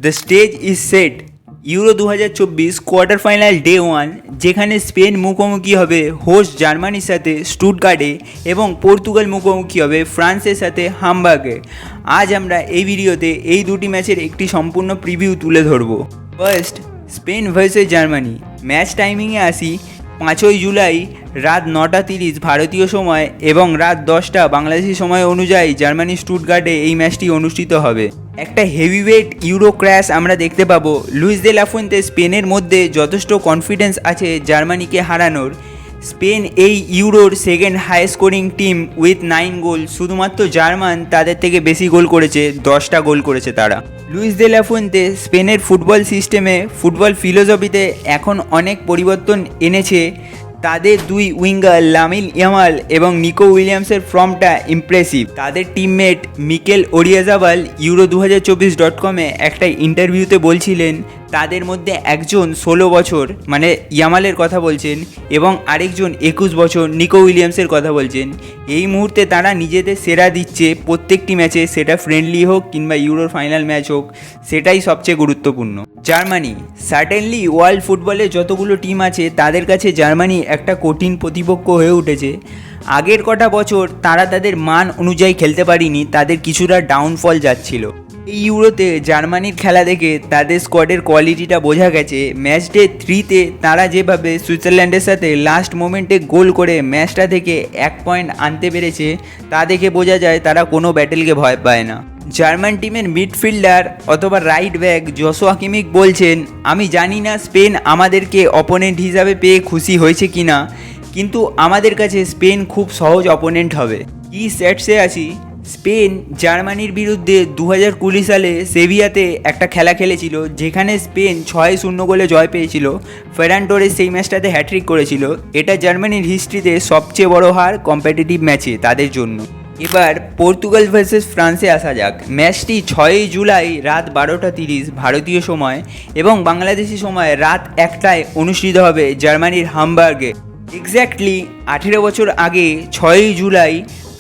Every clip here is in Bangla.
The stage is set euro 2024 quarter final day 1, যেখানে স্পেন মুখোমুখি হবে হোস্ট জার্মানির সাথে স্টুটগার্টে এবং পর্তুগাল মুখোমুখি হবে ফ্রান্সের সাথে হামবার্গে। আজ আমরা এই ভিডিওতে এই দুটি ম্যাচের একটি সম্পূর্ণ প্রিভিউ তুলে ধরব। First, Spain versus Germany. Match টাইমিংয়ে আসি। 5ই জুলাই রাত 9:30 ভারতীয় সময় এবং রাত 10টা বাংলাদেশি সময় অনুযায়ী জার্মানি স্টুটগার্টে এই ম্যাচটি অনুষ্ঠিত হবে। একটা হেভিওয়েট ইউরো ক্র্যাশ আমরা দেখতে পাবো। লুইস দে লা ফুয়েন্তে স্পেনের মধ্যে যথেষ্ট কনফিডেন্স আছে জার্মানিকে হারানোর। স্পেন এই ইউরোর second high scoring team with 9 goal. শুধুমাত্র জার্মান তাদের থেকে বেশি গোল করেছে, 10টা গোল করেছে তারা। লুইস দে লা ফুয়েন্তে স্পেনের ফুটবল সিস্টেমে, ফুটবল ফিলোসফিতে এখন অনেক পরিবর্তন এনেছে। তাদের দুই উইঙ্গার লামিন ইয়ামাল এবং নিকো উইলিয়ামসের ফর্মটা ইমপ্রেসিভ। তাদের টিমমেট মিকেল ওরিয়াজাবাল euro2024.com একটা ইন্টারভিউতে বলছিলেন তাদের মধ্যে একজন 16 বছর মানে ইয়ামালের কথা বলছেন এবং আরেকজন 21 বছর নিকো উইলিয়ামসের কথা বলছেন। এই মুহূর্তে তারা নিজেদের সেরা দিচ্ছে প্রত্যেকটি ম্যাচে, সেটা ফ্রেন্ডলি হোক কিংবা ইউরোর ফাইনাল ম্যাচ হোক, সেটাই সবচেয়ে গুরুত্বপূর্ণ। জার্মানি সার্টেনলি ওয়ার্ল্ড ফুটবলে যতগুলো টিম আছে তাদের কাছে জার্মানি একটা কঠিন প্রতিপক্ষ হয়ে উঠেছে। আগের কটা বছর তারা তাদের মান অনুযায়ী খেলতে পারেনি, তাদের কিছুটা ডাউনফল যাচ্ছিল। এই ইউরোতে জার্মানির খেলা দেখে তাদের স্কোয়াডের কোয়ালিটিটা বোঝা গেছে। ম্যাচ ডে 3তে তারা যেভাবে সুইজারল্যান্ডের সাথে লাস্ট মোমেন্টে গোল করে ম্যাচটা থেকে 1 পয়েন্ট আনতে পেরেছে, তা দেখে বোঝা যায় তারা কোনো ব্যাটেলকে ভয় পায় না। জার্মান টিমের মিডফিল্ডার অথবা রাইট ব্যাক জোশুয়া কিমিখ বলছেন, আমি জানি না স্পেন আমাদেরকে অপোনেন্ট হিসাবে পেয়ে খুশি হয়েছে কি না, কিন্তু আমাদের কাছে স্পেন খুব সহজ অপোনেন্ট হবে। কি সেটসে আছি। স্পেন জার্মানির বিরুদ্ধে 2020 সালে সেভিয়াতে একটা খেলা খেলেছিল, যেখানে স্পেন 6-0 গোলে জয় পেয়েছিল। ফেরান টোরেস সেই ম্যাচটাতে হ্যাট্রিক করেছিল। এটা জার্মানির হিস্ট্রিতে সবচেয়ে বড় হার কম্পিটিটিভ ম্যাচে তাদের জন্য। এবার পর্তুগাল ভার্সেস ফ্রান্সে আসা যাক। ম্যাচটি 6ই জুলাই রাত 12:30 ভারতীয় সময় এবং বাংলাদেশি সময় রাত 1টায় অনুষ্ঠিত হবে জার্মানির হামবার্গে। এক্স্যাক্টলি 18 বছর আগে 6ই জুলাই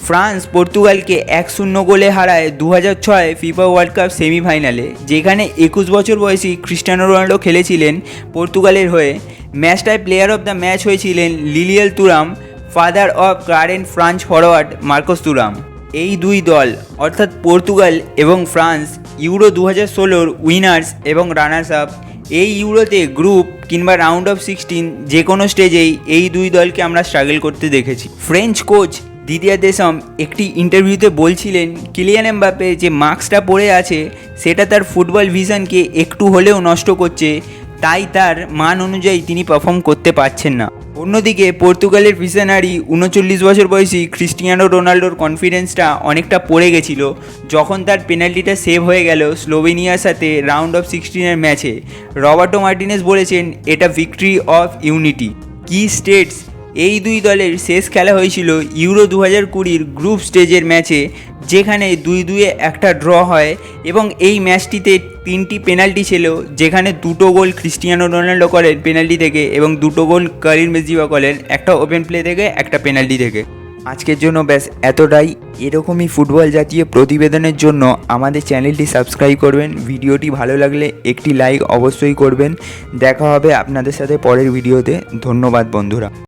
ফ্রান্স পর্তুগালকে 1-0 গোলে হারায় 2006 ফিফা ওয়ার্ল্ড কাপ সেমিফাইনালে, যেখানে 21 বছর বয়সী ক্রিস্টিয়ানো রোনাল্ডো খেলেছিলেন পর্তুগালের হয়ে। ম্যাচটায় প্লেয়ার অফ দ্য ম্যাচ হয়েছিলেন Lilian Thuram, father of current France forward Marcus Thuram. এই দুই দল অর্থাৎ পর্তুগাল এবং ফ্রান্স ইউরো 2016 উইনার্স এবং রানার্স আপ। এই ইউরোতে গ্রুপ কিংবা রাউন্ড অফ 16 যে কোনো স্টেজেই এই দুই দলকে আমরা স্ট্রাগল করতে দেখেছি। ফ্রেঞ্চ কোচ দিদিয়ার দেশম একটি ইন্টারভিউতে বলছিলেন কিলিয়ান এমবাপ্পে যে মার্কসটা পড়ে আছে সেটা তার ফুটবল ভিশনকে একটু হলেও নষ্ট করছে, তাই তার মান অনুযায়ী তিনি পারফর্ম করতে পারছেন না। অন্যদিকে পর্তুগালের ভিশনারি 39 বছর বয়সী ক্রিস্টিয়ানো রোনাল্ডোর কনফিডেন্সটা অনেকটা পড়ে গেছিল যখন তার পেনাল্টিটা সেভ হয়ে গেল স্লোভেনিয়ার সাথে রাউন্ড অফ 16-এর ম্যাচে। রবার্টো মার্টিনেজ বলেছেন এটা ভিক্টরি অফ ইউনিটি। কি স্টেটস। এই দুই দলের শেষ খেলা হয়েছিল ইউরো 2020 গ্রুপ স্টেজের ম্যাচে, যেখানে 2-2 একটা ড্র হয় এবং এই ম্যাচটিতে 3টি পেনাল্টি ছিল, যেখানে 2টো গোল ক্রিস্টিয়ানো রোনাল্ডো করেন পেনাল্টি থেকে এবং 2টো গোল কারিম বেনজেমা করেন, একটা ওপেন প্লে থেকে একটা পেনাল্টি থেকে। আজকের জন্য ব্যাস এতটাই। এরকমই ফুটবল জাতীয় প্রতিবেদনের জন্য আমাদের চ্যানেলটি সাবস্ক্রাইব করবেন। ভিডিওটি ভালো লাগলে একটি লাইক অবশ্যই করবেন। দেখা হবে আপনাদের সাথে পরের ভিডিওতে। ধন্যবাদ বন্ধুরা।